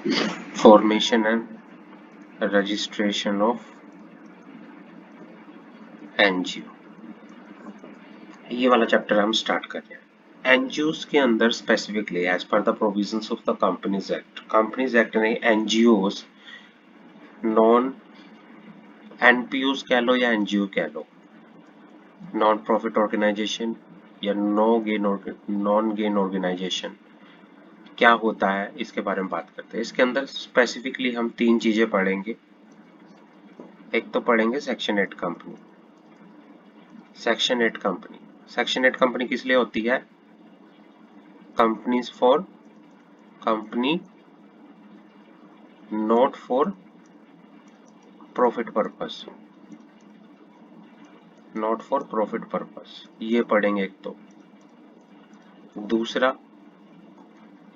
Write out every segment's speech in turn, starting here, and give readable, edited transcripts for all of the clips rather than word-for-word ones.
Formation and registration of NGO, ये वाला chapter हम स्टार्ट कर रहे हैं। एनजीओस के अंदर specifically as per the provisions of the companies act ने एनजीओस, नॉन एनपीओस कह लो या एनजीओ कह लो, नॉन प्रॉफिट ऑर्गेनाइजेशन या नॉन गेन ऑर्गेनाइजेशन, क्या होता है इसके बारे में बात करते हैं। इसके अंदर स्पेसिफिकली हम तीन चीजें पढ़ेंगे। एक तो पढ़ेंगे सेक्शन 8 कंपनी। सेक्शन 8 कंपनी किस लिए होती है? Companies for company not for profit purpose, not for profit purpose, ये पढ़ेंगे एक तो। दूसरा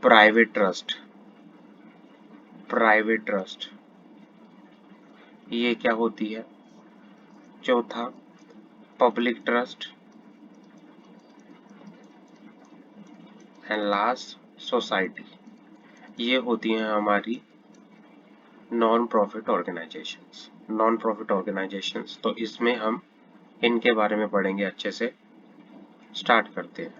प्राइवेट ट्रस्ट, प्राइवेट ट्रस्ट ये क्या होती है? चौथा public trust and last society, ये होती हैं हमारी non profit organisations. Non profit organisations तो इसमें हम इनके बारे में पढ़ेंगे अच्छे से। स्टार्ट करते हैं।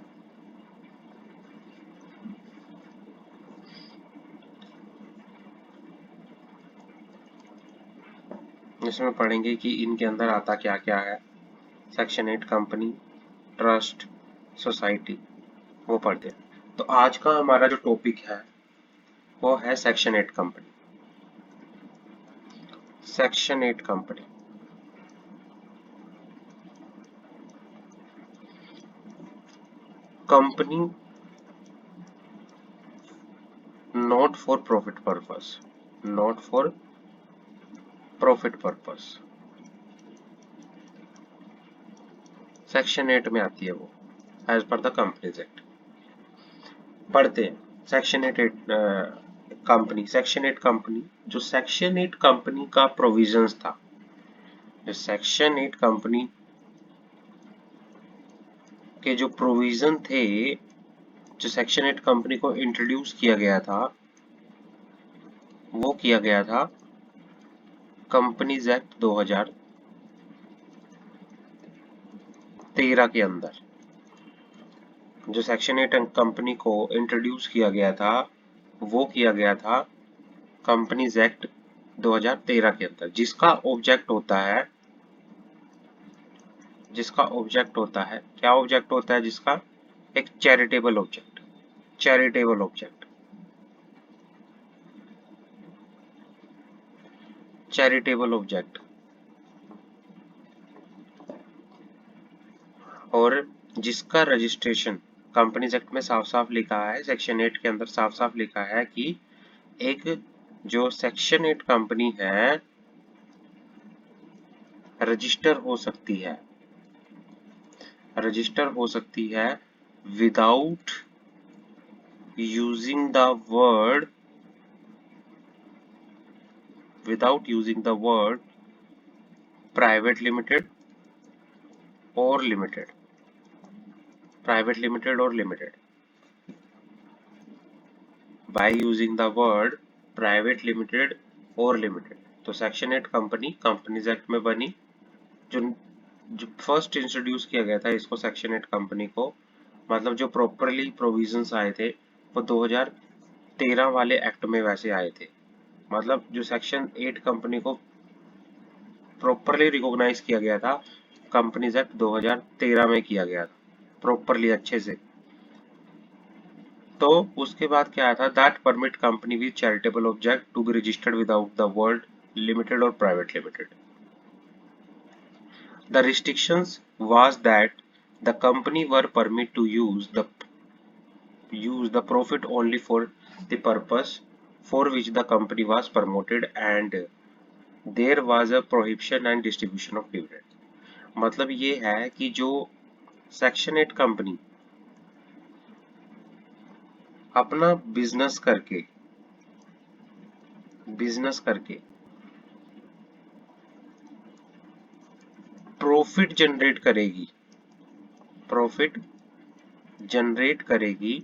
इसमें पढ़ेंगे कि इनके अंदर आता क्या क्या है। सेक्शन 8 कंपनी, ट्रस्ट, सोसाइटी, वो पढ़ते हैं। तो आज का हमारा जो टॉपिक है वो है section 8 company. Section 8 company company not for profit purpose, not for profit purpose, section 8 में आती है वो, as per the companies act. पढ़ते हैं सेक्शन 8 कंपनी। सेक्शन 8 कंपनी, जो सेक्शन 8 कंपनी का प्रोविजंस था, जो सेक्शन 8 कंपनी के जो प्रोविजन थे, जो सेक्शन 8 कंपनी को इंट्रोड्यूस किया गया था, वो किया गया था कंपनीज एक्ट 2013 के अंदर। जो सेक्शन 8 कंपनी को इंट्रोड्यूस किया गया था वो किया गया था कंपनीज एक्ट 2013 के अंदर, जिसका ऑब्जेक्ट होता है, क्या ऑब्जेक्ट होता है जिसका? एक charitable object, charitable object, charitable object. और जिसका रजिस्ट्रेशन कंपनीज एक्ट में साफ साफ लिखा है, सेक्शन 8 के अंदर साफ साफ लिखा है कि एक जो सेक्शन 8 कंपनी है रजिस्टर हो सकती है, रजिस्टर हो सकती है without using the word, without using the word private limited और लिमिटेड, प्राइवेट लिमिटेड और limited, by using the word private limited और लिमिटेड। तो सेक्शन 8 कंपनी कंपनीज एक्ट में बनी। जो जो फर्स्ट इंट्रोड्यूस किया गया था इसको, सेक्शन 8 कंपनी को, मतलब जो प्रॉपरली प्रोविजंस आए थे वो 2013 वाले एक्ट में वैसे आए थे। मतलब जो सेक्शन 8 कंपनी को प्रॉपरली रिकॉग्नाइज किया गया था, कंपनीज एक्ट 2013 में किया गया था प्रॉपरली अच्छे से। तो उसके बाद क्या आया था? That permit company with charitable object to be registered without the word limited और private limited. The restrictions was that the company were permitted to use the profit only for the purpose for which the company was promoted, and there was a prohibition and distribution of dividend। मतलब ये है कि जो section 8 company अपना business करके profit generate करेगी, profit generate करेगी,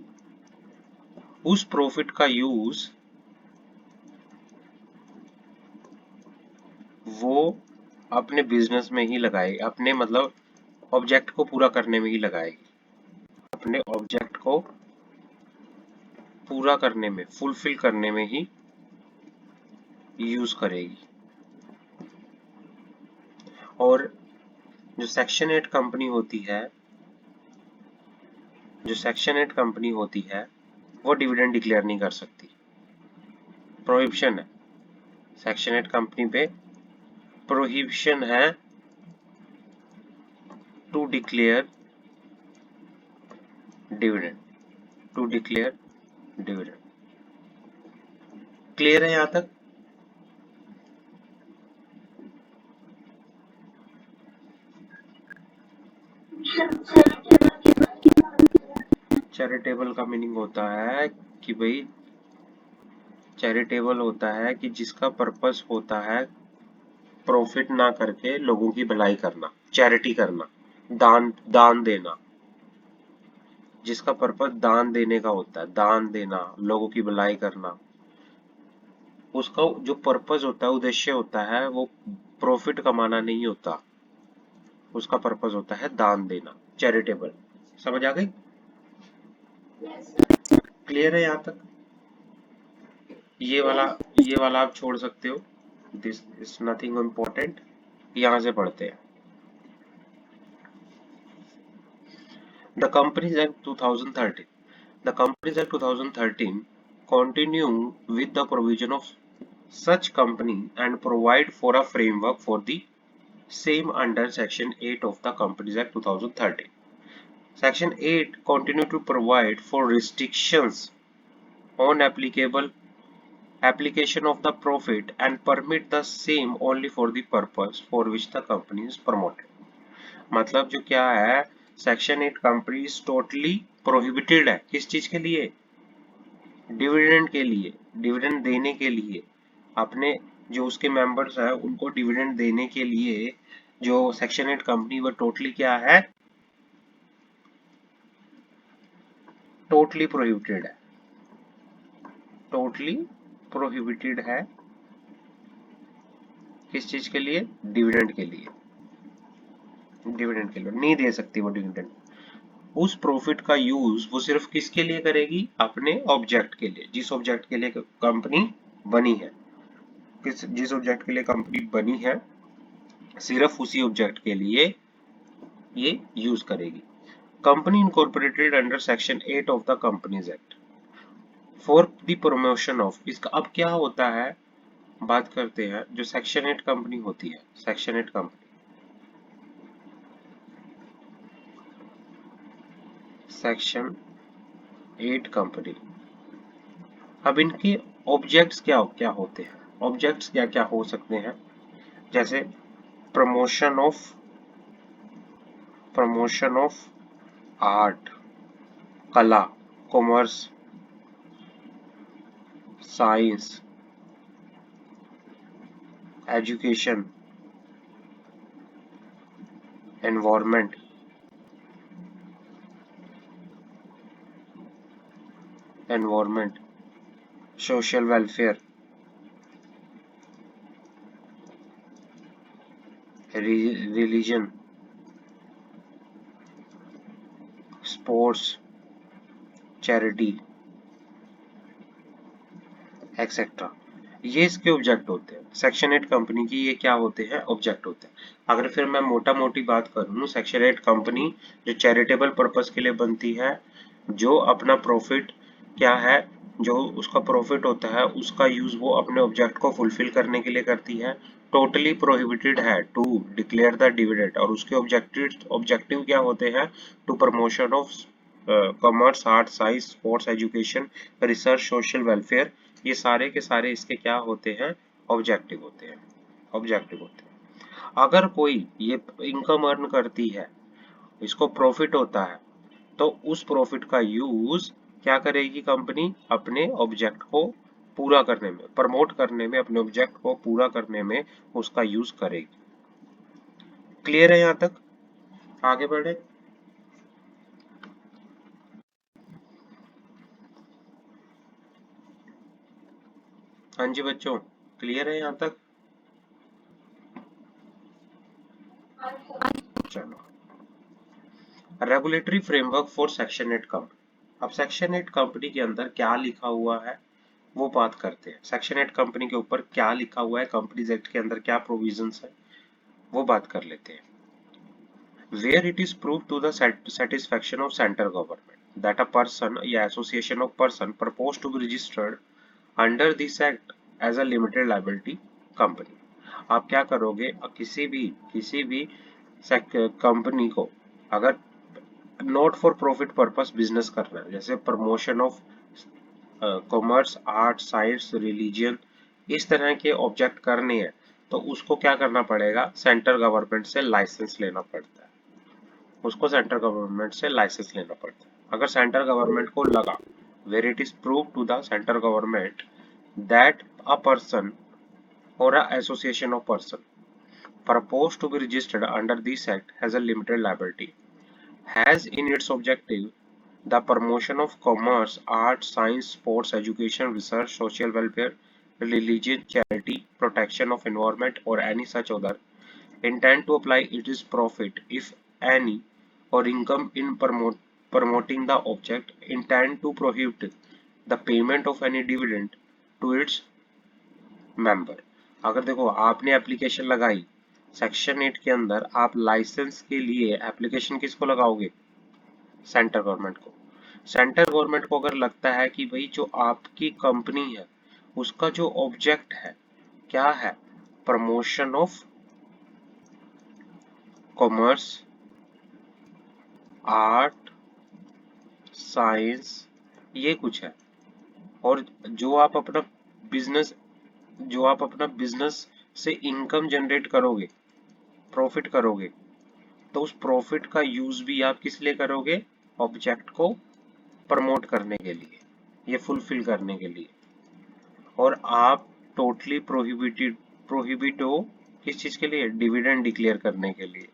उस प्रॉफिट का यूज वो अपने बिजनेस में ही लगाए, अपने मतलब ऑब्जेक्ट को पूरा करने में ही लगाएगी, अपने ऑब्जेक्ट को पूरा करने में, फुलफिल करने में ही यूज करेगी। और जो सेक्शन 8 कंपनी होती है, जो सेक्शन 8 कंपनी होती है वो डिविडेंड डिक्लेयर नहीं कर सकती, प्रोहिबिशन है। सेक्शन 8 कंपनी पे प्रोहिबिशन है to declare dividend, to declare dividend. Clear है यहां तक? चैरिटेबल का मीनिंग होता है कि भाई, चैरिटेबल होता है कि जिसका पर्पस होता है प्रॉफिट ना करके लोगों की भलाई करना, चैरिटी करना, दान दान देना, जिसका पर्पस दान देने का होता है, दान देना, लोगों की भलाई करना, उसका जो पर्पस होता है, उद्देश्य होता है, वो प्रॉफिट कमाना नहीं होता, उसका पर्पस होता है दान देना, चैरिटेबल। समझ आ गई? क्लियर है यहाँ तक? ये वाला, ये वाला आप छोड़ सकते हो, दिस इज नथिंग इम्पोर्टेंट। यहाँ से पढ़ते हैं। The companies act 2013, the Companies Act 2013 continue with the provision of such company and provide for a framework for the same under Section 8 of the Companies Act 2013. Section 8 continue to provide for restrictions on applicable application of the profit and permit the same only for the purpose for which the company is promoted. मतलब जो क्या है, section 8 companies totally prohibited है किस चीज के लिए? Dividend के लिए, डिविडेंड देने के लिए, अपने जो उसके मेंबर्स हैं उनको डिविडेंड देने के लिए जो सेक्शन 8 कंपनी वो टोटली क्या है? टोटली प्रोहिबिटेड है, टोटली प्रोहिबिटेड है किस चीज के लिए? डिविडेंड के लिए, डिविडेंड के लिए नहीं दे सकती वो डिविडेंड। उस प्रॉफिट का यूज वो सिर्फ किसके लिए करेगी? अपने ऑब्जेक्ट के लिए, जिस ऑब्जेक्ट के लिए कंपनी बनी है, जिस ऑब्जेक्ट के लिए कंपनी बनी है सिर्फ उसी ऑब्जेक्ट के लिए ये यूज करेगी। Company incorporated under section 8 of the companies act for the promotion of, इसका अब क्या होता है, बात करते हैं। जो सेक्शन 8 कंपनी होती है, सेक्शन 8 कंपनी, सेक्शन 8 कंपनी, अब इनके ऑब्जेक्ट्स क्या क्या होते हैं? ऑब्जेक्ट्स क्या क्या हो सकते हैं? जैसे promotion of, promotion of art, कला, commerce, science, education, environment, environment, social welfare, religion, sports, charity, etcetera, ये इसके ऑब्जेक्ट होते हैं। सेक्शन 8 कंपनी की ये क्या होते हैं? ऑब्जेक्ट होते हैं। अगर फिर मैं मोटा मोटी बात करूं, सेक्शन 8 कंपनी जो चैरिटेबल पर्पस के लिए बनती है, जो अपना प्रॉफिट क्या है, जो उसका प्रॉफिट होता है उसका यूज वो अपने ऑब्जेक्ट को फुलफिल करने के लिए करती है, टोटली प्रोहिबिटेड है टू डिक्लेयर द डिविडेंड। और उसके ऑब्जेक्टिव ऑब्जेक्टिव क्या होते हैं? To promotion of commerce, art, science, sports, education, research, social welfare, ये सारे के सारे इसके क्या होते हैं? ऑब्जेक्टिव होते हैं, ऑब्जेक्टिव होते हैं। अगर कोई ये इनकम अर्न करती है, इसको प्रॉफिट होता है, तो उस प्रॉफिट का यूज क्या करेगी कंपनी? अपने ऑब्जेक्ट को पूरा करने में, प्रमोट करने में, अपने ऑब्जेक्ट को पूरा करने में उसका यूज करेगी। क्लियर है यहाँ तक? आगे बढ़े। हाँ जी बच्चों, क्लियर है यहाँ तक? Regulatory framework for section 8 company. अब सेक्शन 8 कंपनी के अंदर क्या लिखा हुआ है वो बात करते हैं। सेक्शन 8 कंपनी के ऊपर क्या लिखा हुआ है, कंपनीज एक्ट के अंदर क्या प्रोविजंस है वो बात कर लेते हैं। Where it is proved to the satisfaction of central government that a person या association of person proposed to be registered under this act as a limited liability company। आप क्या करोगे, किसी भी कंपनी को अगर not for profit purpose business करना है, जैसे promotion of commerce, art, science, religion, इस तरह के ऑब्जेक्ट करने हैं, तो उसको क्या करना पड़ेगा, सेंट्रल गवर्नमेंट से लाइसेंस लेना पड़ता है। उसको सेंट्रल गवर्नमेंट से लाइसेंस लेना पड़ता है। अगर सेंट्रल गवर्नमेंट को लगा, where it is prove to the central government that a person or a association of person proposed to be registered under this act has a limited liability, has in its objective the promotion of commerce, art, science, sports, education, research, social welfare, religion, charity, protection of environment, or any such other, intend to apply its profit, if any, or income in promoting the object, intend to prohibit the payment of any dividend to its member. अगर देखो आपने application लगाई section 8 के अंदर, आप licence के लिए application किसको लगाओगे, सेंट्रल गवर्नमेंट को। सेंट्रल गवर्नमेंट को अगर लगता है कि भाई जो आपकी कंपनी है उसका जो ऑब्जेक्ट है क्या है, promotion of commerce, art, science, ये कुछ है, और बिजनेस जो आप अपना बिजनेस से इनकम जनरेट करोगे, प्रॉफिट करोगे, तो उस प्रॉफिट का यूज भी आप किस लिए करोगे, ऑब्जेक्ट को प्रमोट करने के लिए, ये फुलफिल करने के लिए। और आप टोटली प्रोहिबिट हो किस चीज के लिए, डिविडेंड डिक्लेयर करने के लिए।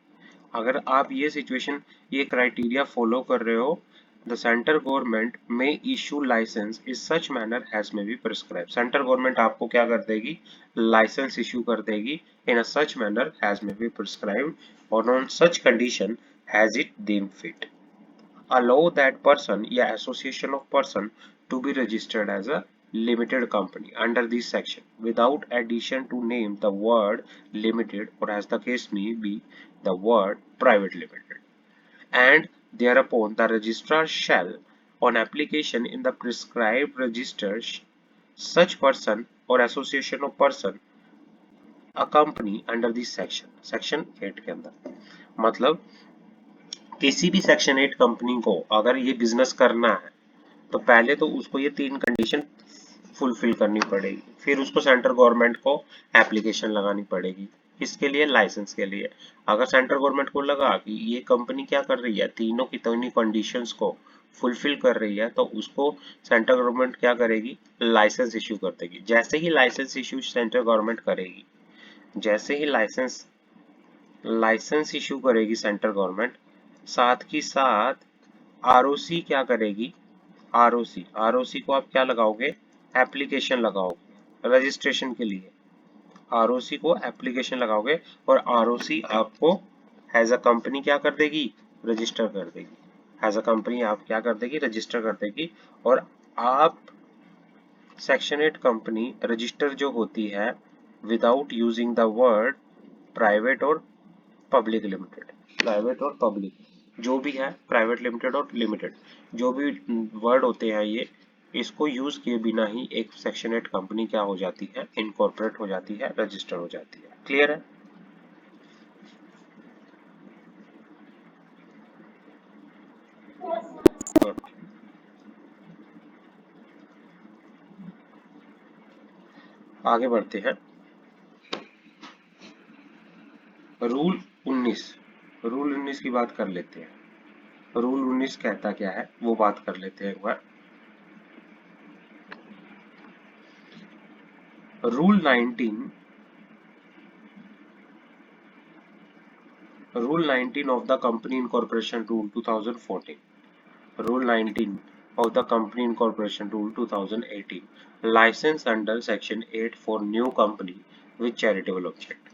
अगर आप ये क्राइटेरिया फॉलो कर रहे हो, the central government may issue licence is such manner as may be prescribe. Central government आपको क्या कर देगी, लाइसेंस इशू कर देगी in a such manner as may be prescribed और on such condition as it deem fit. Allow that person या association of person to be registered as a limited company under this section without addition to name the word limited, or as the case may be the word private limited, and thereupon the registrar shall on application in the prescribed register such person or association of person a company under this section 8 के अंदर। मतलब किसी भी section 8 company को अगर ये business करना है तो पहले तो उसको ये 3 कंडीशन फुलफिल करनी पड़ेगी, फिर उसको सेंट्रल गवर्नमेंट को एप्लीकेशन लगानी पड़ेगी, किसके लिए, लाइसेंस के लिए। अगर सेंट्रल गवर्नमेंट को लगा कि ये कंपनी क्या कर रही है, तीनों की तीनों कंडीशंस को फुलफिल कर रही है, तो उसको सेंट्रल गवर्नमेंट क्या करेगी, लाइसेंस इश्यू कर देगी। जैसे ही लाइसेंस इश्यू सेंट्रल गवर्नमेंट करेगी, जैसे ही लाइसेंस इश्यू करेगी सेंट्रल गवर्नमेंट, साथ ही साथ आरओसी क्या करेगी, आरओसी को आप क्या लगाओगे, एप्लीकेशन लगाओगे रजिस्ट्रेशन के लिए। आरओसी को एप्लीकेशन लगाओगे और आरओसी आपको एज अ कंपनी क्या कर देगी, रजिस्टर कर देगी। एज अ कंपनी आप क्या कर देगी, रजिस्टर कर देगी। और आप सेक्शन 8 कंपनी रजिस्टर जो होती है without using the word private और पब्लिक लिमिटेड, प्राइवेट और पब्लिक जो भी है, प्राइवेट लिमिटेड और लिमिटेड जो भी वर्ड होते हैं, ये इसको यूज किए बिना ही एक सेक्शन 8 कंपनी क्या हो जाती है, इनकॉर्पोरेट हो जाती है, रजिस्टर हो जाती है। क्लियर है। Good. आगे बढ़ते हैं। रूल 19, रूल 19 की बात कर लेते हैं। रूल 19 कहता क्या है वो बात कर लेते हैं एक बार। Rule 19, rule 19 of the Company Incorporation Rule 2014, Rule 19 of the Company Incorporation Rule 2018, license under Section 8 for new company with charitable object।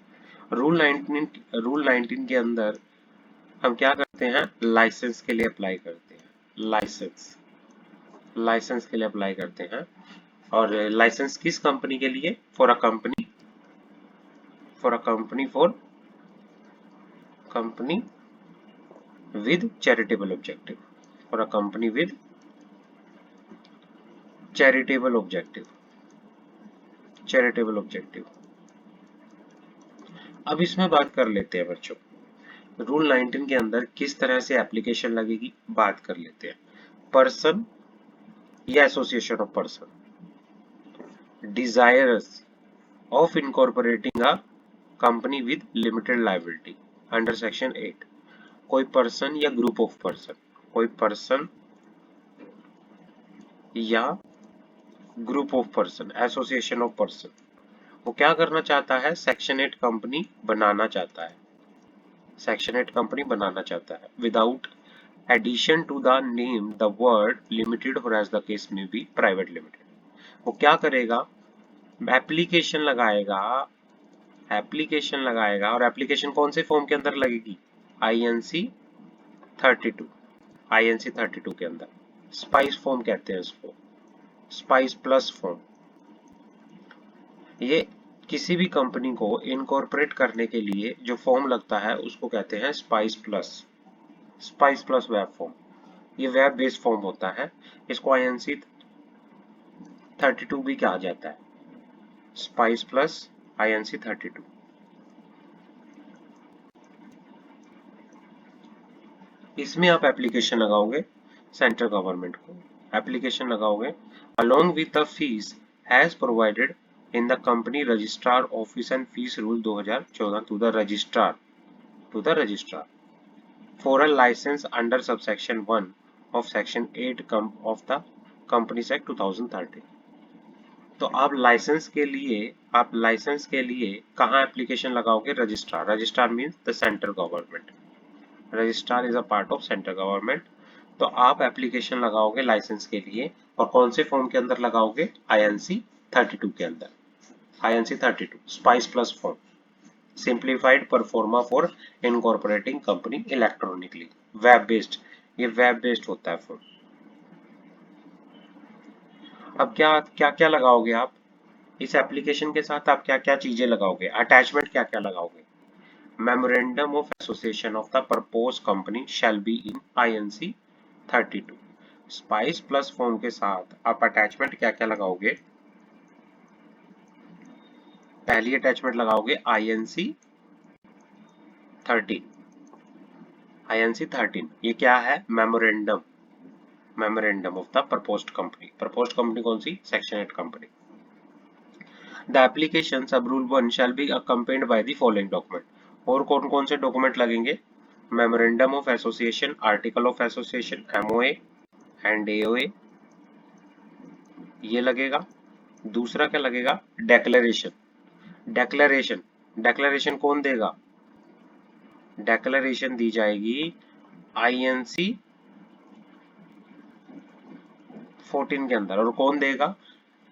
Rule 19 के अंदर हम क्या करते करते हैं, लाइसेंस के लिए अप्लाई करते हैं, लाइसेंस के लिए अप्लाई करते हैं। और लाइसेंस किस कंपनी के लिए? For a company with charitable objective, for a company with charitable objective. अब इसमें बात कर लेते हैं बच्चों, रूल 19 के अंदर किस तरह से एप्लीकेशन लगेगी बात कर लेते हैं। पर्सन या association of person desires of incorporating a company with limited liability under section 8, कोई पर्सन या ग्रुप ऑफ पर्सन, कोई पर्सन या group of person, association of person, वो क्या करना चाहता है? सेक्शन 8 कंपनी बनाना चाहता है, सेक्शन 8 कंपनी बनाना चाहता है without addition to the name the word limited और एज द केस में बी प्राइवेट लिमिटेड। वो क्या करेगा? एप्लीकेशन लगाएगा, और एप्लीकेशन कौन से फॉर्म के अंदर लगेगी? INC 32, INC 32 के अंदर। स्पाइस फॉर्म कहते हैं इसको, स्पाइस प्लस फॉर्म। ये किसी भी कंपनी को इनकॉर्पोरेट करने के लिए जो फॉर्म लगता है उसको कहते हैं स्पाइस प्लस वेब फॉर्म। ये वेब बेस्ड फॉर्म होता है, इसको INC 32 भी कहा जाता है, स्पाइस प्लस INC 32। इसमें आप एप्लीकेशन लगाओगे सेंट्रल गवर्नमेंट को, एप्लीकेशन लगाओगे along with the fees as provided in the company registrar office and fees rule 2014 to the registrar for a license under subsection 1 of section 8 of the Companies Act 2013। तो आप licence के लिए कहाँ application लगाओगे? Registrar means the central government, registrar is a part of central government. तो आप application लगाओगे licence के लिए, और कौन से फॉर्म के अंदर लगाओगे? INC 32 के अंदर, INC 32 spice plus form, simplified pro forma for incorporating company electronically, web based, ये वेब बेस्ड होता है फॉर्म। अब क्या लगाओगे आप इस एप्लीकेशन के साथ? आप क्या क्या चीजें लगाओगे? अटैचमेंट क्या क्या लगाओगे? Memorandum of association of the proposed company shall be in INC 32। Spice plus form के साथ आप अटैचमेंट क्या क्या लगाओगे? पहली अटैचमेंट लगाओगे INC 13, INC 13। ये क्या है? Memorandum of the proposed company कौन सी? Section 8 company. The application sub rule 1 shall be accompanied by the following document. और कौन कौन से डॉक्यूमेंट लगेंगे? Memorandum of association, article of association, MOA and AOA, ये लगेगा। दूसरा क्या लगेगा? डेक्लेरेशन कौन देगा? डेक्लेरेशन दी जाएगी INC 14 के अंदर। और कौन देगा?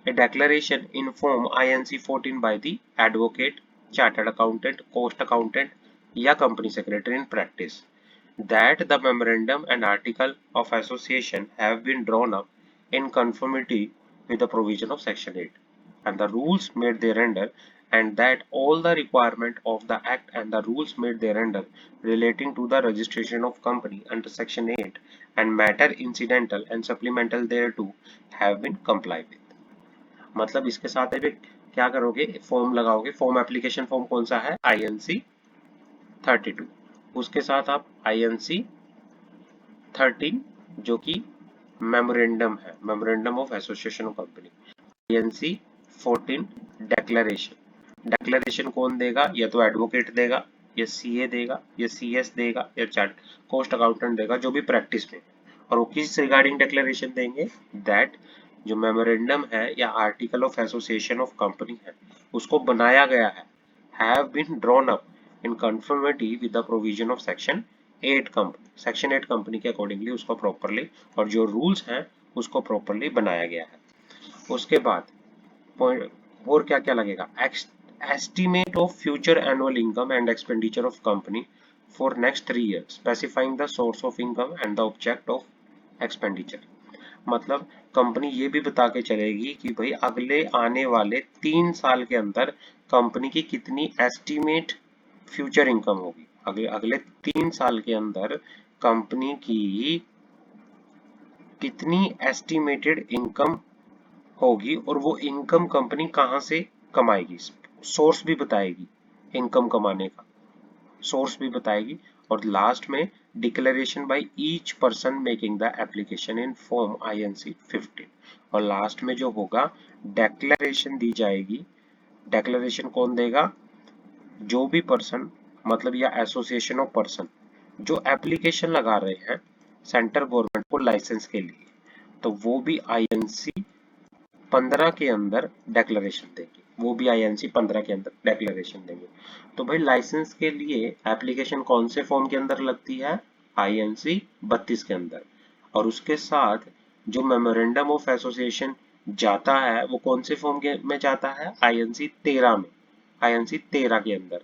A declaration in form INC 14 by the advocate, chartered accountant, cost accountant या company secretary in practice that the memorandum and article of association have been drawn up in conformity with the provision of section 8 and the rules made thereunder, and that all the requirement of the act and the rules made thereunder relating to the registration of company under section 8 and matter incidental and supplemental thereto have been complied with। मतलब इसके साथ अभी क्या करोगे? Form लगाओगे। Form application form कौन सा है? INC 32। उसके साथ आप INC 13 जो कि मेमोरेंडम है, memorandum of association of company, INC 14 declaration कौन देगा? या तो एडवोकेट देगा, या CA देगा, या CS देगा, या चार्ट कॉस्ट अकाउंटेंट देगा, जो भी प्रैक्टिस में। और वो किस रिगार्डिंग डेक्लेरेशन देंगे? दैट जो मेमोरेंडम है या article of association of company है उसको बनाया गया है, have been drawn up in conformity with the provision of section 8 company, section 8 company के अकॉर्डिंगली उसको प्रॉपर्ली, और जो रूल्स हैं उसको प्रॉपर्ली बनाया गया है। उसके बाद और क्या क्या लगेगा? Estimate of future annual income and expenditure of company for next 3 years, specifying the source of income and the object of expenditure. मतलब कंपनी ये भी बता के चलेगी कि भाई अगले आने वाले 3 साल के अंदर कंपनी की कितनी एस्टिमेट फ्यूचर इनकम होगी। अगले अगले 3 साल के अंदर कंपनी की कितनी एस्टिमेटेड इनकम होगी और वो इनकम कंपनी कहाँ से कमाएगी, सोर्स भी बताएगी इनकम कमाने का, सोर्स भी बताएगी। और लास्ट में declaration by each person making the application in form INC 15। और लास्ट में जो होगा डेक्लेरेशन दी जाएगी। डेक्लेरेशन कौन देगा? जो भी पर्सन, मतलब या एसोसिएशन ऑफ पर्सन जो एप्लीकेशन लगा रहे हैं सेंट्रल गवर्नमेंट को लाइसेंस के लिए, तो वो भी INC 15 के अंदर डेक्लेरेशन देंगे, वो भी INC 15 के अंदर डेक्लेरेशन देंगे। तो भाई लाइसेंस के लिए एप्लीकेशन कौन से फॉर्म के अंदर लगती है? INC 32 के अंदर। और उसके साथ जो मेमोरेंडम ऑफ एसोसिएशन जाता है वो कौन से फॉर्म के में जाता है? INC 13 में, INC 13 के अंदर।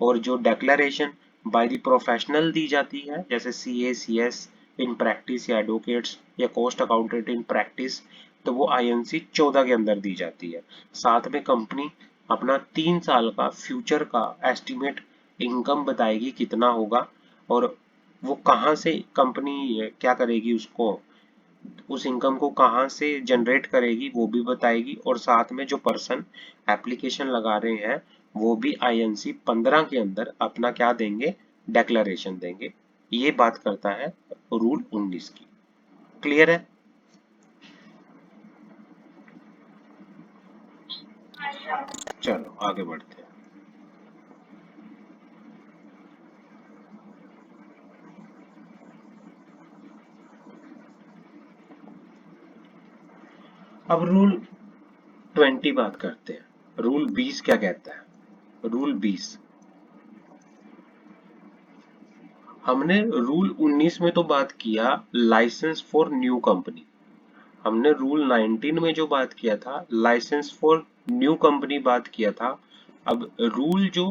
और जो डेक्लेरेशन बाय द प्रोफेशनल दी जाती है जैसे CA CS इन प्रैक्टिस या एडवोकेट्स या कॉस्ट अकाउंटेंट इन प्रैक्टिस, तो वो INC 14 के अंदर दी जाती है। साथ में कंपनी अपना 3 साल का फ्यूचर का एस्टिमेट इनकम बताएगी कितना होगा, और वो कहाँ से कंपनी क्या करेगी, उसको उस इनकम को कहाँ से जनरेट करेगी वो भी बताएगी। और साथ में जो पर्सन एप्लीकेशन लगा रहे हैं वो भी INC 15 के अंदर अपना क्या देंगे? डेक्लेरेशन देंगे। ये बात करता है रूल 19 की। क्लियर है? चलो आगे बढ़ते हैं। अब रूल 20 बात करते हैं। रूल 20 क्या कहता है? रूल 20, हमने रूल 19 में तो बात किया लाइसेंस फॉर न्यू कंपनी, हमने रूल 19 में जो बात किया था लाइसेंस फॉर न्यू कंपनी बात किया था। अब रूल जो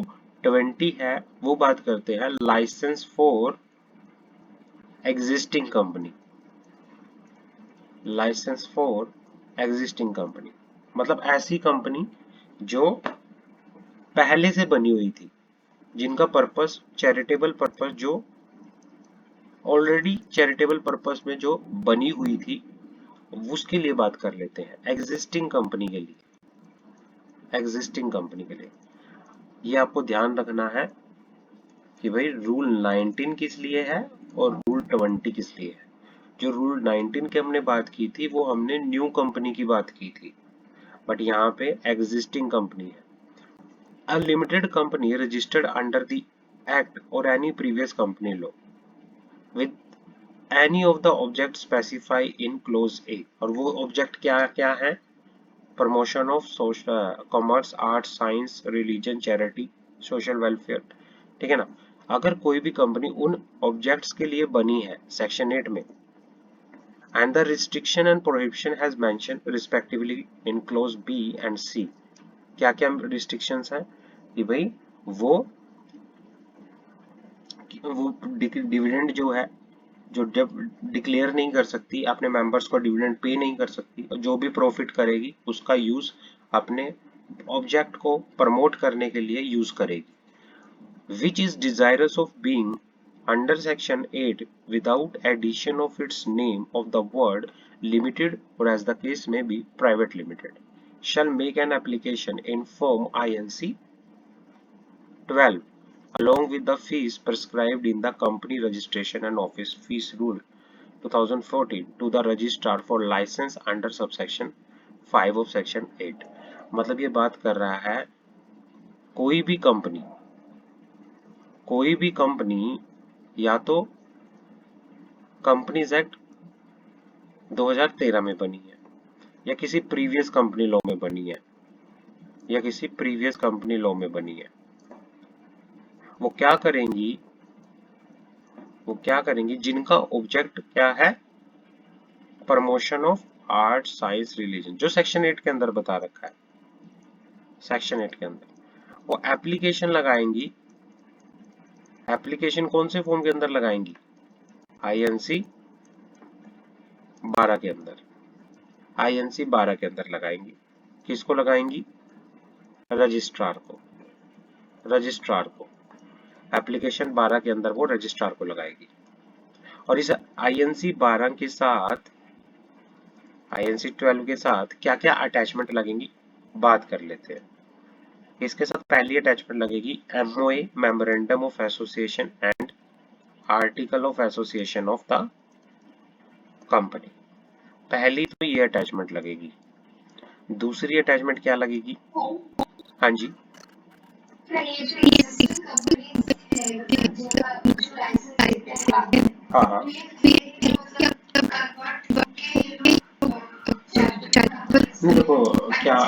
20 है वो बात करते हैं licence for existing company. Licence for existing company मतलब ऐसी कंपनी जो पहले से बनी हुई थी, जिनका पर्पस चैरिटेबल पर्पस, जो ऑलरेडी चैरिटेबल पर्पस में जो बनी हुई थी, उसके लिए बात कर लेते हैं। एग्जिस्टिंग कंपनी के लिए, एग्जिस्टिंग कंपनी के लिए ये आपको ध्यान रखना है कि भाई रूल 19 किस लिए है और रूल 20 किस लिए है। जो रूल 19 की हमने बात की थी वो हमने न्यू कंपनी की बात की थी, बट यहाँ पे एग्जिस्टिंग कंपनी है। A limited company registered under the Act or any previous company law with any of the objects specified in clause A। और वो ऑब्जेक्ट क्या क्या है? Promotion of social commerce, arts, science, religion, charity, social welfare. ठीक है ना? अगर कोई भी कंपनी उन ऑब्जेक्ट्स के लिए बनी है सेक्शन 8 में, and the restriction and prohibition has mentioned respectively in clause B and C। क्या क्या रिस्ट्रिक्शंस हैं कि भाई वो डिविडेंड जो है, जो जब डिक्लेयर नहीं कर सकती, अपने मेंबर्स को डिविडेंड पे नहीं कर सकती, और जो भी प्रॉफिट करेगी उसका यूज अपने ऑब्जेक्ट को प्रमोट करने के लिए यूज करेगी। Which is desirous of being under section 8 without addition of its name of the word limited और एज द केस में be private limited shall make an application in form INC 12 along with the fees prescribed in the company registration and office fees rule 2014 to the registrar for license under subsection 5 of section 8। मतलब ये बात कर रहा है कोई भी company, कोई भी कंपनी या तो कंपनीज एक्ट 2013 में बनी है, या किसी प्रीवियस कंपनी लॉ में बनी है, या किसी प्रीवियस कंपनी लॉ में बनी है, वो क्या करेंगी, वो क्या करेंगी जिनका ऑब्जेक्ट क्या है? Promotion of art, science, religion, जो सेक्शन 8 के अंदर बता रखा है। सेक्शन 8 के अंदर वो एप्लीकेशन लगाएंगी एप्लीकेशन कौन से फॉर्म के अंदर लगाएंगी? INC 12 के अंदर, INC 12 के अंदर लगाएंगी। किसको लगाएंगी? रजिस्ट्रार को, रजिस्ट्रार को। एप्लीकेशन 12 के अंदर वो रजिस्ट्रार को लगाएगी। और इस INC 12 के साथ, INC 12 के साथ क्या क्या अटैचमेंट लगेंगी बात कर लेते हैं। इसके साथ पहली अटैचमेंट लगेगी MOA, memorandum of association and article of association of the company. पहली तो ये अटैचमेंट लगेगी। दूसरी अटैचमेंट क्या लगेगी? हाँ जी, हाँ हाँ, देखो क्या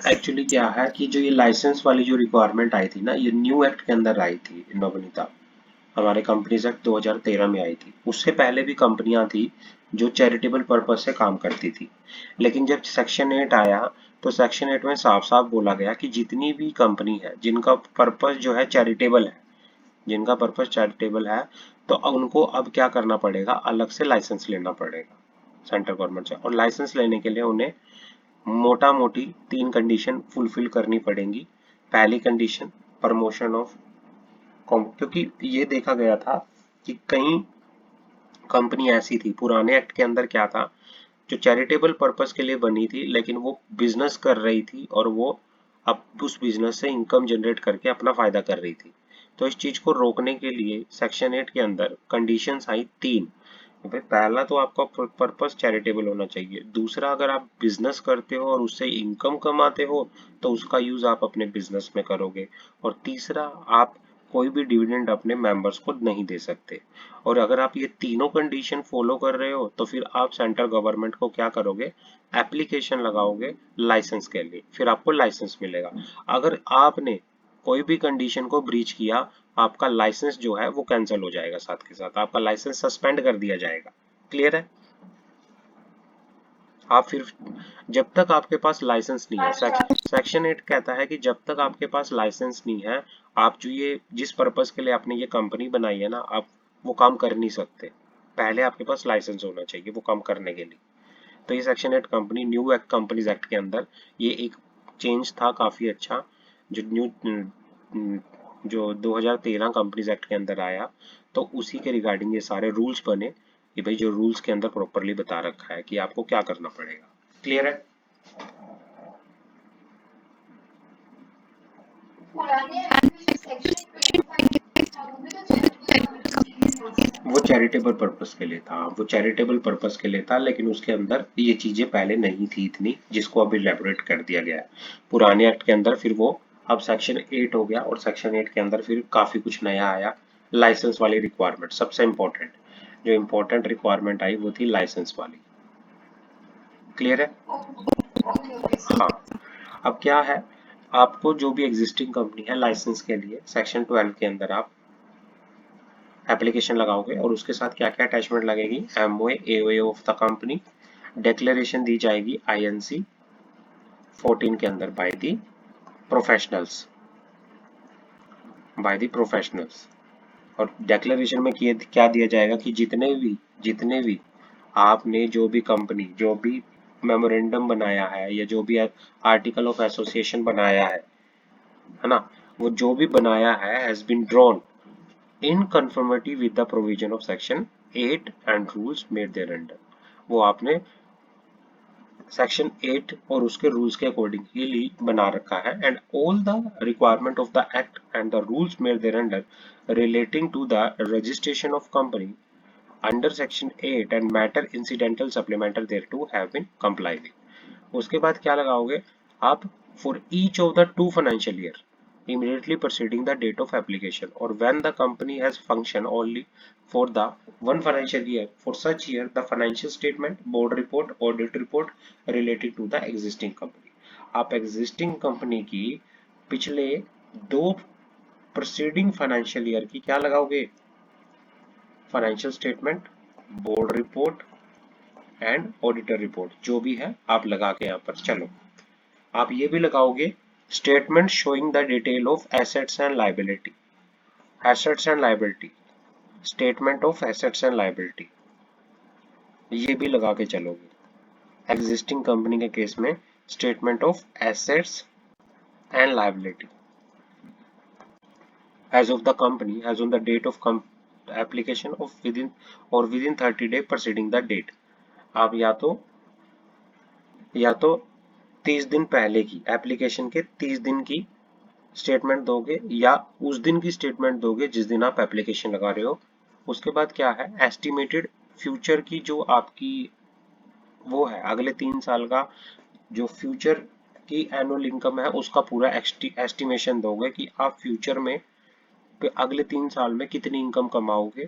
एक्चुअली क्या है कि जो ये लाइसेंस वाली जो रिक्वायरमेंट आई थी ना, ये न्यू एक्ट के अंदर आई थी नवनीता। हमारे कंपनीज एक्ट 2013 में आई थी। उससे पहले भी कंपनियां थी जो चैरिटेबल पर्पज से काम करती थी। लेकिन जब सेक्शन 8 आया तो सेक्शन 8 में साफ साफ बोला गया कि जितनी भी कंपनी है जिनका पर्पज जो है चैरिटेबल है, जिनका पर्पज चैरिटेबल है, तो उनको अब क्या करना पड़ेगा, अलग से लाइसेंस लेना पड़ेगा सेंट्रल गवर्नमेंट से। और लाइसेंस लेने के लिए उन्हें मोटा मोटी 3 कंडीशन फुलफिल करनी पड़ेंगी। पहली कंडीशन प्रमोशन ऑफ, क्योंकि ये देखा गया था कि कई कंपनी ऐसी थी पुराने एक्ट के अंदर, क्या था, जो चैरिटेबल पर्पस के लिए बनी थी लेकिन वो बिजनेस कर रही थी और वो अब उस बिजनेस से इनकम जनरेट करके अपना फायदा कर रही थी। तो इस चीज को रोकने के लिए सेक्शन 8 के अंदर कंडीशंस आई 3। भाई पहला तो आपका पर्पस चैरिटेबल होना चाहिए। दूसरा, अगर आप बिजनेस करते हो और उससे इनकम कमाते हो तो उसका यूज आप अपने बिजनेस में करोगे। और तीसरा, आप कोई भी डिविडेंड अपने मेंबर्स को नहीं दे सकते। और अगर आप ये तीनों कंडीशन फॉलो कर रहे हो तो फिर आप सेंट्रल गवर्नमेंट को क्या करोगे, एप्लीकेशन लगाओगे लाइसेंस के लिए, फिर आपको लाइसेंस मिलेगा। अगर आपने कोई भी कंडीशन को ब्रीच किया, आपका लाइसेंस जो है वो कैंसिल हो जाएगा, साथ के साथ आपका लाइसेंस सस्पेंड कर दिया जाएगा। क्लियर है? आप फिर, जब तक आपके पास लाइसेंस नहीं है, सेक्शन 8 कहता है कि जब तक आपके पास लाइसेंस नहीं है, आप जो ये जिस पर्पस के लिए आपने ये कंपनी बनाई है ना, आप वो काम कर नहीं सकते। पहले आपके पास लाइसेंस होना चाहिए वो काम करने के लिए। तो ये section 8 company new act companies act के अंदर ये एक चेंज था काफी अच्छा, जो जो 2013 कंपनीज एक्ट के अंदर आया। तो उसी के रिगार्डिंग ये सारे रूल्स बने कि भाई जो रूल्स के अंदर प्रॉपरली बता रखा है कि आपको क्या करना पड़ेगा। क्लियर है? वो चैरिटेबल पर्पस के लिए था, वो चैरिटेबल पर्पस के लिए था, लेकिन उसके अंदर ये चीजें पहले नहीं थी इतनी, जिसको अब इलेबोरेट कर दिया गया है पुराने एक्ट के अंदर। फिर वो अब सेक्शन 8 हो गया और सेक्शन 8 के अंदर फिर काफी कुछ नया आया। लाइसेंस वाली रिक्वायरमेंट सबसे इंपॉर्टेंट, जो इंपॉर्टेंट रिक्वायरमेंट आई वो थी लाइसेंस वाली। क्लियर है? हाँ। अब क्या है, आपको जो भी एग्जिस्टिंग कंपनी है लाइसेंस के लिए सेक्शन 12 के अंदर आप एप्लीकेशन लगाओगे और उसके साथ क्या क्या अटैचमेंट लगेगी, MOA AOA of the company, declaration दी जाएगी INC 14 के अंदर बाय द प्रोफेशनल्स। और डिक्लेरेशन में क्या दिया जाएगा कि जितने भी आपने जो भी कंपनी, जो भी मेमोरेंडम बनाया है या जो भी आर्टिकल ऑफ एसोसिएशन बनाया है ना, वो जो भी बनाया है has been drawn in conformity with the provision of section 8 and rules made thereunder। वो आपने सेक्शन 8 और उसके रूल्स के अकॉर्डिंगली बना रखा है। And all the requirement of the act and the rules made thereunder relating to the registration of company under section 8 and matter incidental supplemental thereto have been complied with। उसके बाद क्या लगाओगे आप, for each of the 2 financial year immediately preceding the date of application or when the company has functioned only for the 1 financial year, for such year the financial statement, board report, audit report related to the existing company। आप existing company की पिछले 2 preceding financial year की क्या लगाओगे, financial statement, board report and auditor report, जो भी है आप लगा के यहाँ पर चलो। आप ये भी लगाओगे statement showing the detail of assets and liability, assets and liability, statement of assets and liability, ये भी लगा के चलोगे। एग्जिस्टिंग कंपनी के केस में statement of assets and liability as of the company as on the date of application of within 30 day preceding the date। आप या तो 30 दिन पहले की एप्लीकेशन के 30 दिन की स्टेटमेंट दोगे या उस दिन की स्टेटमेंट दोगे जिस दिन आप एप्लीकेशन लगा रहे हो। उसके बाद क्या है, एस्टिमेटेड फ्यूचर की जो आपकी वो है अगले 3 साल का जो फ्यूचर की एनुअल इनकम है उसका पूरा एस्टिमेशन दोगे कि आप फ्यूचर में अगले 3 साल में कितनी इनकम कमाओगे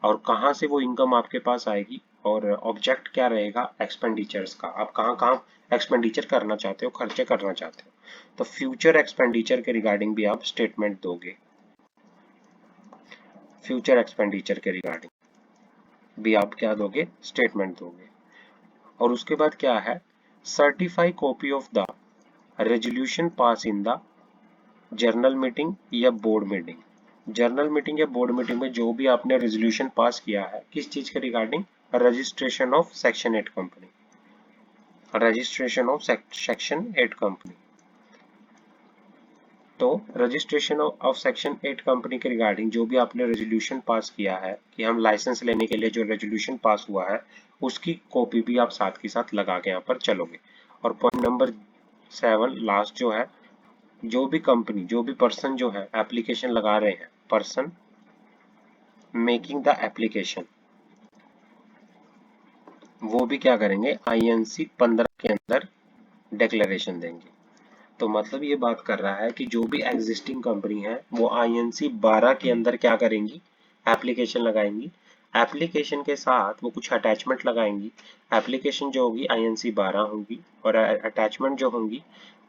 और कहाँ से वो इनकम आपके पास आएगी, और ऑब्जेक्ट क्या रहेगा एक्सपेंडिचर्स का, आप कहाँ कहाँ एक्सपेंडिचर करना चाहते हो, खर्चे करना चाहते हो। तो फ्यूचर एक्सपेंडिचर के रिगार्डिंग भी आप स्टेटमेंट दोगे, फ्यूचर एक्सपेंडिचर के रिगार्डिंग भी आप क्या दोगे, स्टेटमेंट दोगे। और उसके बाद क्या है, certify copy of the resolution pass in the journal meeting या बोर्ड मीटिंग। जर्नल मीटिंग या बोर्ड मीटिंग में जो भी आपने रेजोल्यूशन पास किया है किस चीज के regarding, registration of section 8 company, registration of section 8 company. तो रजिस्ट्रेशन ऑफ सेक्शन 8 कंपनी के रिगार्डिंग जो भी आपने रेजोल्यूशन पास किया है कि हम लाइसेंस लेने के लिए जो रेजोल्यूशन पास हुआ है उसकी कॉपी भी आप साथ के साथ लगा के यहाँ पर चलोगे। और पॉइंट नंबर 7 लास्ट जो है, जो भी कंपनी जो भी पर्सन जो है एप्लीकेशन लगा रहे हैं, पर्सन मेकिंग द एप्लीकेशन, वो भी क्या करेंगे INC 15 के अंदर डिक्लेरेशन देंगे। तो मतलब ये बात कर रहा है कि जो भी एग्जिस्टिंग कंपनी है वो INC 12 के अंदर क्या करेंगी, एप्लीकेशन लगाएंगी। एप्लीकेशन के साथ वो कुछ अटैचमेंट लगाएंगी। एप्लीकेशन जो होगी INC 12 होगी और अटैचमेंट जो होंगी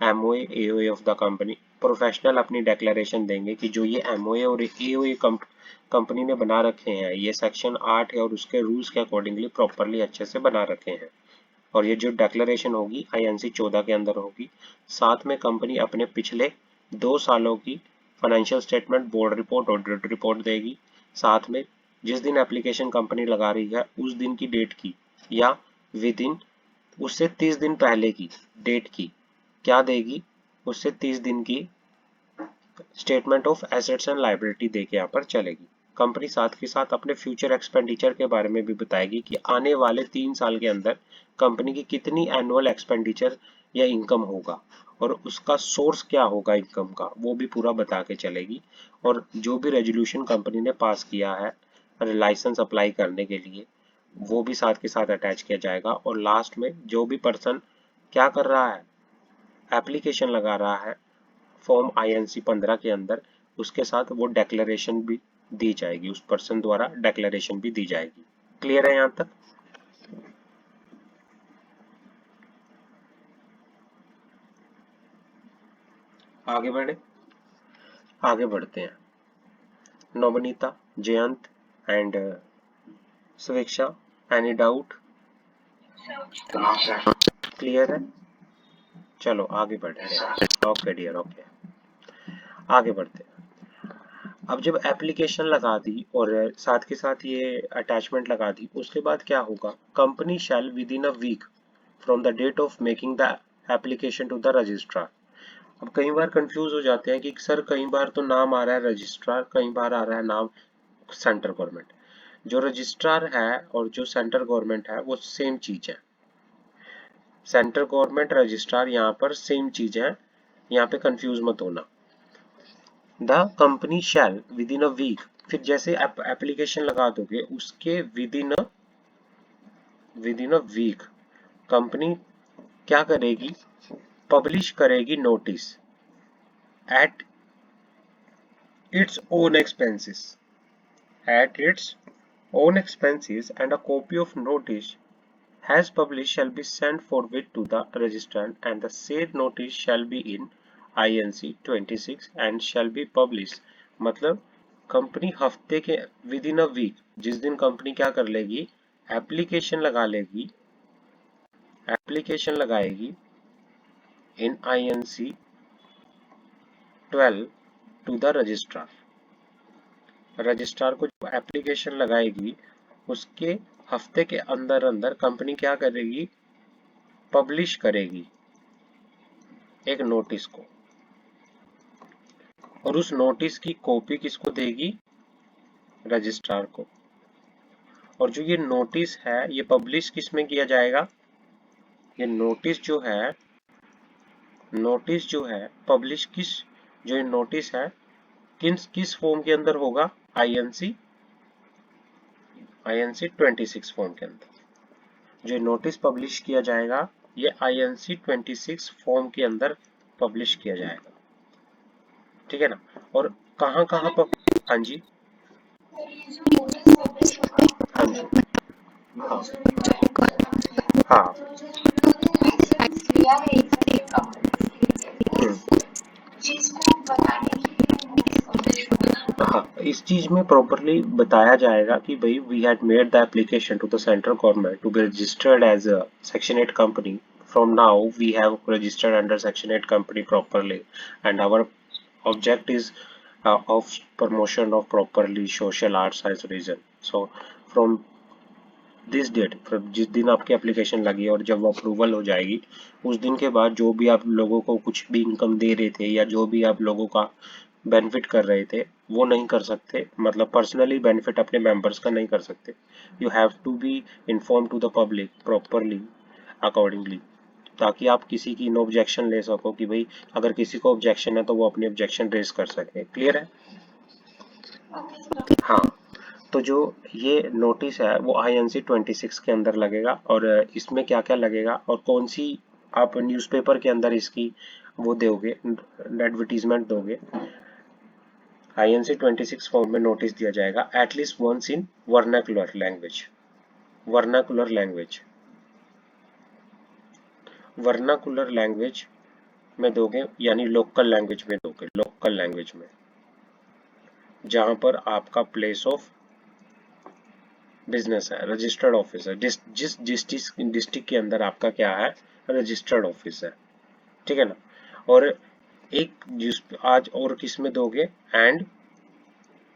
MOA AOA of the company. Professional अपनी डिक्लेरेशन देंगे कि जो ये MOA और AOA कंपनी ने बना रखे हैं ये सेक्शन 8 है और उसके रूल्स के अकॉर्डिंगली प्रॉपरली अच्छे से बना रखे हैं। और ये जो डिक्लेरेशन होगी INC 14 के अंदर होगी। साथ में कंपनी अपने पिछले 2 सालों की financial statement, board report, audit report देगी। साथ में जिस दिन एप्लीकेशन कंपनी लगा रही है उस दिन की डेट की या विद इन उससे 30 दिन पहले की डेट की क्या देगी, उससे 30 दिन की statement of assets and liability दे के यहाँ पर चलेगी। कंपनी साथ के साथ अपने फ्यूचर एक्सपेंडिचर के बारे में भी बताएगी कि आने वाले 3 साल के अंदर कंपनी की कितनी एनुअल एक्सपेंडिचर या इनकम होगा और उसका सोर्स क्या होगा इनकम का, वो भी पूरा बता के चलेगी। और जो भी रेजोल्यूशन कंपनी ने पास किया है लाइसेंस अप्लाई करने के लिए वो भी साथ के साथ अटैच किया जाएगा। और लास्ट में जो भी पर्सन क्या कर रहा है, एप्लीकेशन लगा रहा है फॉर्म INC 15 के अंदर, उसके साथ वो डेक्लेरेशन भी दी जाएगी, उस पर्सन द्वारा डेक्लेरेशन भी दी जाएगी। क्लियर है यहां तक? आगे बढ़े, आगे बढ़ते हैं। Navneeta, Jayant and Suveksha, any doubt? Clear है? चलो आगे बढ़ते हैं। ओके डियर, ओके आगे बढ़ते हैं। अब जब एप्लीकेशन लगा दी और साथ के साथ ये अटैचमेंट लगा दी, उसके बाद क्या होगा, company shall within a week from the date of making the application to the registrar. अब कई बार कंफ्यूज हो जाते हैं कि सर कई बार तो नाम आ रहा है रजिस्ट्रार, कई बार आ रहा है नाम सेंट्रल गवर्नमेंट। जो रजिस्ट्रार है और जो सेंट्रल गवर्नमेंट है वो सेम चीज है। सेंट्रल गवर्नमेंट रजिस्ट्रार यहाँ पर सेम चीज है, यहाँ पे कंफ्यूज मत होना। The company shall within a week, फिर जैसे एप्लीकेशन लगा दोगे उसके within a week company क्या करेगी, पब्लिश करेगी notice at its own expenses, at its own expenses, and a copy of notice has published shall be sent forthwith to the registrant, and the said notice shall be in INC 26 and shall be published। मतलब company हफ्ते के with in a week, जिस दिन company क्या कर लेगी, application लगा लेगी, एप्लीकेशन लगाएगी in INC 12 to the registrar। Registrar को जो एप्लीकेशन लगाएगी उसके हफ्ते के अंदर अंदर कंपनी क्या करेगी, पब्लिश करेगी एक नोटिस को, और उस नोटिस की कॉपी किसको देगी, रजिस्ट्रार को। और जो ये नोटिस है ये पब्लिश किस में किया जाएगा, ये नोटिस जो है पब्लिश किस, जो ये नोटिस है किस फॉर्म के अंदर होगा, आईएनसी 26 फॉर्म के अंदर। जो नोटिस पब्लिश किया जाएगा ये INC 26 फॉर्म के अंदर पब्लिश किया जाएगा, ठीक है ना। और कहाँ कहाँ पर, हाँ जी, हाँ जी, हाँ हाँ, हाँ, इस चीज में प्रॉपरली बताया जाएगा कि भाई we had made the application to the central government to be registered as a section 8 company. From now we have registered under section 8 company properly, and our object is of promotion of properly social arts as reason। So from this date, जिस दिन आपकी application लगी और जब वो approval हो जाएगी उस दिन के बाद जो भी आप लोगों को कुछ भी इनकम दे रहे थे या जो भी आप लोगों का बेनिफिट कर रहे थे वो नहीं कर सकते, मतलब पर्सनली बेनिफिट अपने मेंबर्स का नहीं कर सकते। You have to be inform to the public properly accordingly, ताकि आप किसी की नो ऑब्जेक्शन ले सको कि भाई अगर किसी को ऑब्जेक्शन है तो वो अपनी ऑब्जेक्शन रेज कर सके। क्लियर है? हाँ, तो जो ये नोटिस है वो INC 26 के अंदर लगेगा, और इसमें क्या क्या लगेगा और कौन सी आप न्यूज़पेपर के अंदर इसकी वो दोगे, एडवर्टीजमेंट दोगे। INC 26 फॉर्म में नोटिस दिया जाएगा at least once in vernacular language. Vernacular language, vernacular language में दोगे, यानी लोकल लैंग्वेज में दोगे, लोकल लैंग्वेज में जहां पर आपका प्लेस ऑफ बिजनेस है, रजिस्टर्ड ऑफिस है, जिस डिस्ट्रिक्ट के अंदर आपका क्या है, रजिस्टर्ड ऑफिस है, ठीक है ना। और एक जिस आज और किस में दोगे, and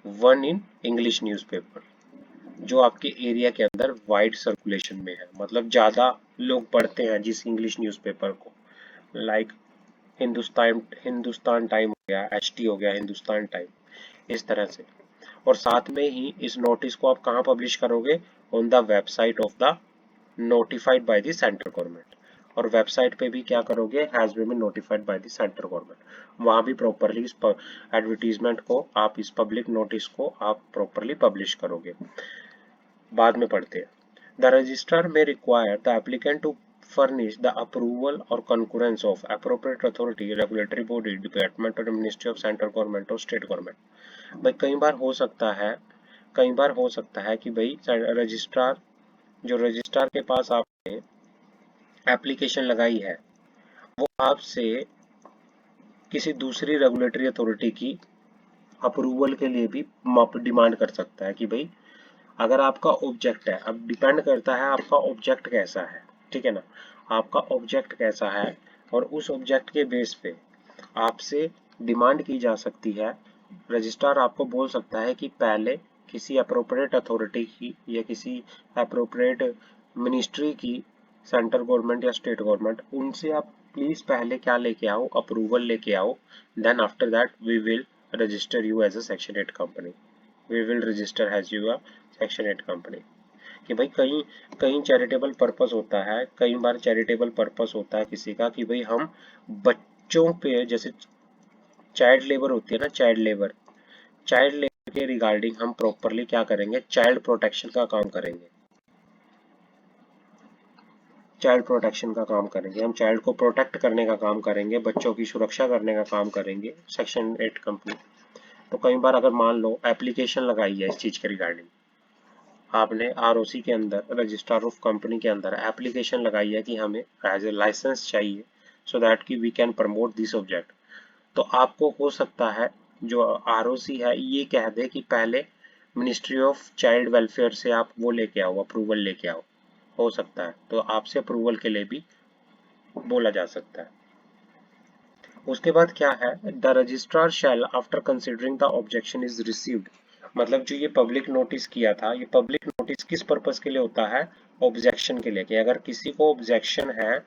one in English newspaper जो आपके एरिया के अंदर वाइड सर्कुलेशन में है, मतलब ज्यादा लोग पढ़ते हैं जिस इंग्लिश न्यूज़पेपर को, लाइक हिंदुस्तान टाइम हो गया, HT हो गया, हिंदुस्तान टाइम, इस तरह से। और साथ में ही इस नोटिस को आप कहाँ पब्लिश करोगे, on the website of the notified by the central government. और वेबसाइट पे भी क्या करोगे, has been notified by the central government. वहां भी प्रॉपरली इस एडवर्टीजमेंट को आप, इस पब्लिक नोटिस को आप प्रॉपरली पब्लिश करोगे। बाद में पढ़ते हैं। The registrar may require the applicant to furnish the approval or concurrence of appropriate authority, regulatory body, department or ministry of central government or state government। भाई कई बार हो सकता है कि भाई रजिस्ट्रार, जो रजिस्ट्रार के पास आपने एप्लीकेशन लगाई है वो आपसे किसी दूसरी रेगुलेटरी अथॉरिटी की अप्रूवल के लिए भी डिमांड कर सकता है कि भाई अगर आपका ऑब्जेक्ट है, अब डिपेंड करता है आपका ऑब्जेक्ट कैसा है, ठीक है ना, आपका ऑब्जेक्ट कैसा है, और उस ऑब्जेक्ट के बेस पे आपसे डिमांड की जा सकती है। रजिस्ट्रार आपको बोल सकता है कि पहले किसी अप्रोप्रिएट अथॉरिटी की या किसी अप्रोप्रिएट मिनिस्ट्री की, सेंट्रल गवर्नमेंट या स्टेट गवर्नमेंट, उनसे आप प्लीज पहले क्या लेके आओ, अप्रूवल लेके आओ, then after that we will register you as a section 8 company, we will register as you a section 8 company. कि भाई कहीं कहीं चैरिटेबल पर्पस होता है, कई बार चैरिटेबल पर्पस होता है किसी का कि भाई हम बच्चों पे, जैसे चाइल्ड लेबर होती है ना, चाइल्ड लेबर के रिगार्डिंग हम प्रॉपरली क्या करेंगे, चाइल्ड प्रोटेक्शन का काम करेंगे, चाइल्ड प्रोटेक्शन का काम करेंगे, हम चाइल्ड को प्रोटेक्ट करने का काम करेंगे, बच्चों की सुरक्षा करने का काम करेंगे सेक्शन 8 कंपनी। तो कई बार अगर मान लो एप्लीकेशन लगाई है इस चीज के रिगार्डिंग, आपने ROC के अंदर, रजिस्ट्रार ऑफ कंपनी के अंदर एप्लीकेशन लगाई है कि हमें एज ए लाइसेंस चाहिए सो दैट कि we can promote this object, तो आपको हो सकता है जो ROC है ये कह दे कि पहले मिनिस्ट्री ऑफ चाइल्ड वेलफेयर से आप वो लेके आओ, अप्रूवल लेके आओ, हो सकता है, तो आपसे अप्रूवल के लिए भी बोला जा सकता है। उसके बाद क्या है, the registrar shall after considering the objection is received, मतलब जो ये पब्लिक नोटिस किया था, ये पब्लिक नोटिस किस पर्पस के लिए होता है, ऑब्जेक्शन के लिए, कि अगर किसी को ऑब्जेक्शन है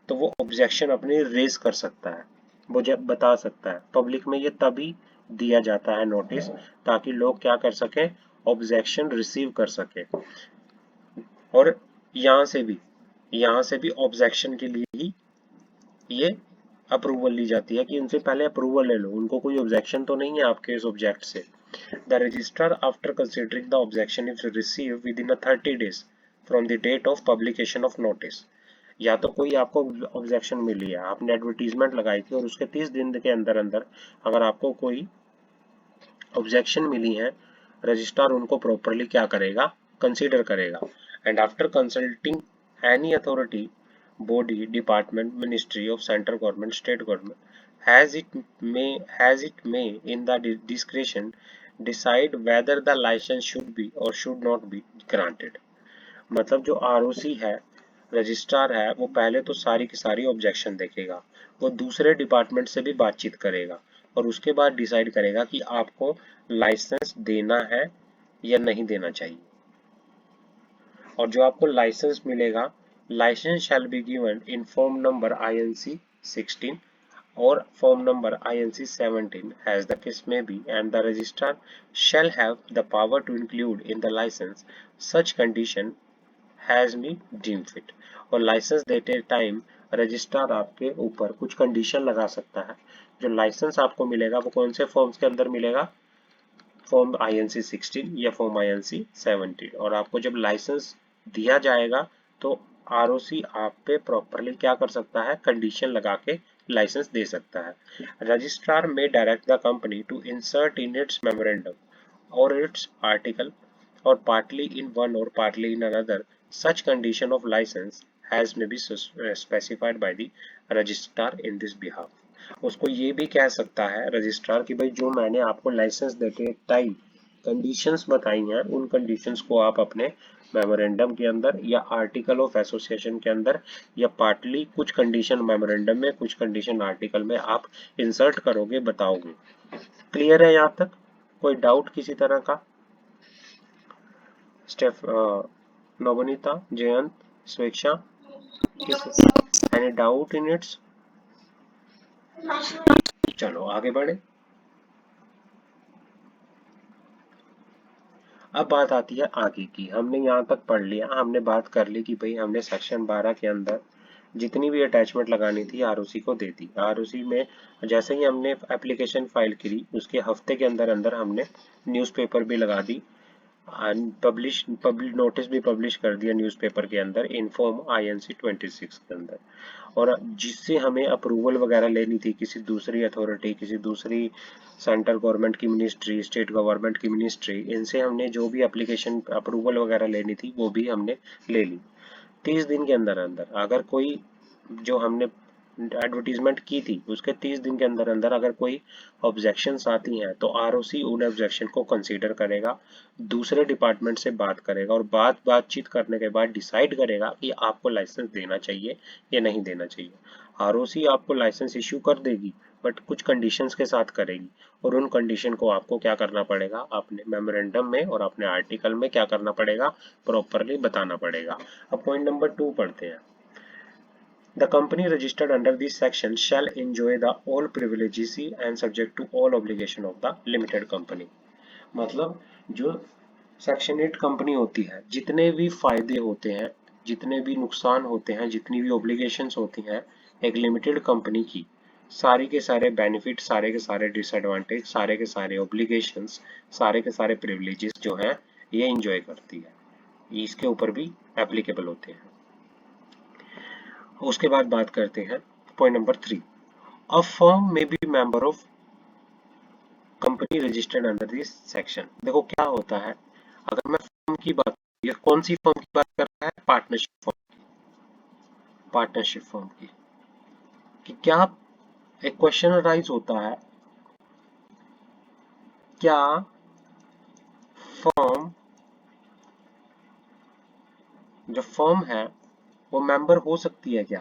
तो वो ऑब्जेक्शन अपनी रेज कर सकता है, वो जब बता सकता है पब्लिक में, ये तभी दिया जाता है नोटिस ताकि लोग क्या कर सके, ऑब्जेक्शन रिसीव कर सके। और यहाँ से भी यहाँ से भी ऑब्जेक्शन के लिए ही ये अप्रूवल ली जाती है कि उनसे पहले अप्रूवल ले लो, उनको कोई ऑब्जेक्शन तो नहीं है आपके इस ऑब्जेक्ट से। The registrar after considering the objection if receive within 30 days from the date of publication of notice, या तो कोई आपको ऑब्जेक्शन मिली है, आपने एडवर्टीजमेंट लगाई थी और उसके 30 दिन के अंदर अंदर अगर आपको कोई ऑब्जेक्शन मिली है, रजिस्ट्रार उनको प्रॉपरली क्या करेगा, कंसीडर करेगा। And after consulting any authority, body, department, ministry of central government, state government, has it may in the discretion decide whether the license should be or should not be granted। मतलब जो ROC है, registrar है, वो पहले तो सारी की सारी ऑब्जेक्शन देखेगा, वो दूसरे डिपार्टमेंट से भी बातचीत करेगा और उसके बाद डिसाइड करेगा कि आपको लाइसेंस देना है या नहीं देना चाहिए। और जो आपको लाइसेंस मिलेगा, licence shall be given in form number INC 16 or form number INC 17 as the case may be, and the registrar shall have the power to include in the license such condition has been deemed fit। और licence देते time registrar आपके ऊपर कुछ condition लगा सकता है। जो licence आपको मिलेगा वो कौन से फॉर्म्स के अंदर मिलेगा, फॉर्म INC 16 या फॉर्म INC 17। और आपको जब लाइसेंस दिया जाएगा तो आरओसी आप पे प्रॉपरली क्या कर सकता है, कंडीशन लगा के लाइसेंस दे सकता है। Registrar may direct the company to insert in its memorandum और इट्स आर्टिकल और पार्टली इन वन और partly in another such condition of license as may be specified by the registrar in this behalf। उसको ये भी कह सकता है registrar कि भाई जो मैंने आपको लाइसेंस देते टाइम कंडीशंस बताई हैं, उन कंडीशंस को आप अपने मेमोरेंडम के अंदर या आर्टिकल ऑफ एसोसिएशन के अंदर या पार्टली कुछ कंडीशन मेमोरेंडम में, कुछ कंडीशन आर्टिकल में आप इंसर्ट करोगे, बताओगे। क्लियर है यहाँ तक, कोई डाउट किसी तरह का? स्टेफ नवनीता, जयंत, स्वेच्छा, किस एनी डाउट इन इट्स? चलो आगे बढ़े। अब बात आती है आगे की। हमने यहाँ तक पढ़ लिया, हमने बात कर ली कि भाई हमने सेक्शन 12 के अंदर जितनी भी अटैचमेंट लगानी थी आरओसी को दे दी। आरओसी में जैसे ही हमने एप्लीकेशन फाइल करी उसके हफ्ते के अंदर अंदर हमने न्यूज़पेपर भी लगा दी, पब्लिश नोटिस भी पब्लिश कर दिया न्यूज़पेपर के अंदर इनफॉर्म INC 26 के अंदर। और जिससे हमें अप्रूवल वगैरह लेनी थी किसी दूसरी अथॉरिटी, किसी दूसरी सेंट्रल गवर्नमेंट की मिनिस्ट्री, स्टेट गवर्नमेंट की मिनिस्ट्री, इनसे हमने जो भी एप्लीकेशन अप्रूवल वगैरह लेनी थी वो भी हमने ले ली 30 दिन के अंदर अंदर। अगर कोई जो हमने एडवर्टीजमेंट की थी उसके 30 दिन के अंदर अंदर अगर कोई ऑब्जेक्शंस आती हैं तो आरओसी उन ऑब्जेक्शन को कंसीडर करेगा, दूसरे डिपार्टमेंट से बात करेगा और बातचीत करने के बाद डिसाइड करेगा कि आपको लाइसेंस देना चाहिए या नहीं देना चाहिए। आरओसी आपको लाइसेंस इश्यू कर देगी बट कुछ कंडीशंस के साथ करेगी और उन कंडीशन को आपको क्या करना पड़ेगा, अपने मेमोरेंडम में और अपने आर्टिकल में क्या करना पड़ेगा, प्रॉपरली बताना पड़ेगा। अब पॉइंट नंबर 2 पढ़ते हैं। The company registered under this section shall enjoy the all privileges and subject to all obligation of the limited company। मतलब जो सेक्शन 8 कंपनी होती है, जितने भी फायदे होते हैं, जितने भी नुकसान होते हैं, जितनी भी ऑब्लिगेशंस होती हैं एक लिमिटेड कंपनी की, सारे के सारे बेनिफिट, सारे के सारे डिसएडवांटेज, सारे के सारे ऑब्लिगेशंस, सारे के सारे प्रिविलेजेस जो हैं ये एंजॉय करती है, इसके ऊपर भी एप्लीकेबल होते हैं। उसके बाद बात करते हैं पॉइंट नंबर 3। अ फर्म में B member of company registered under this section. देखो क्या होता है, अगर मैं फर्म की बात, ये कौन सी फर्म की बात कर रहा है, पार्टनरशिप फर्म, पार्टनरशिप फर्म की, कि क्या एक क्वेश्चन राइज होता है, क्या फर्म, जो फर्म है वो मेंबर हो सकती है क्या?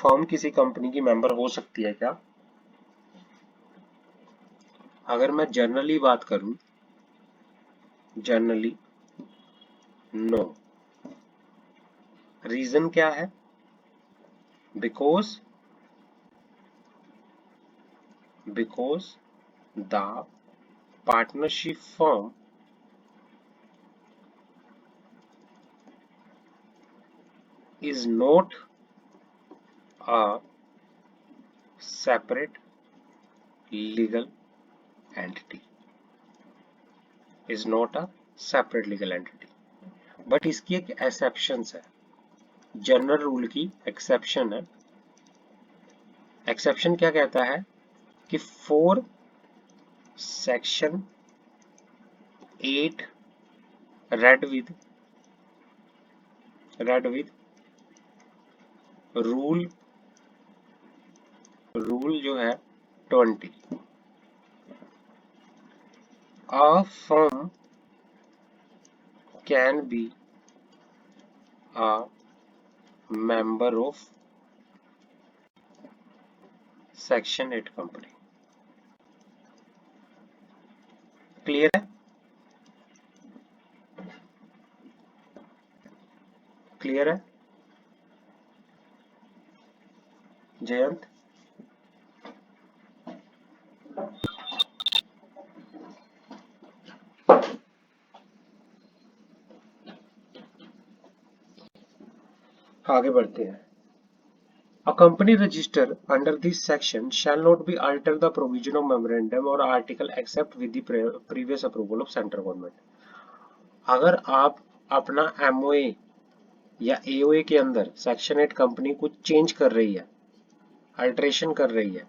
फर्म किसी कंपनी की मेंबर हो सकती है क्या? अगर मैं जनरली बात करूं, जनरली नो। रीजन क्या है? Because the partnership firm is not a separate legal entity, is not a separate legal entity। But इसकी एक एक्सेप्शन है, जनरल रूल की एक्सेप्शन है। एक्सेप्शन क्या कहता है कि for section 8 read with rule जो है 20, a firm can be a member of section 8 company. Clear है? क्लियर है जयंत? आगे बढ़ते हैं। A company registered under this section shall not be alter the provision of memorandum or article except with the previous approval of central government। अगर आप अपना MOA या AOA के अंदर सेक्शन 8 कंपनी को चेंज कर रही है, अल्ट्रेशन कर रही है,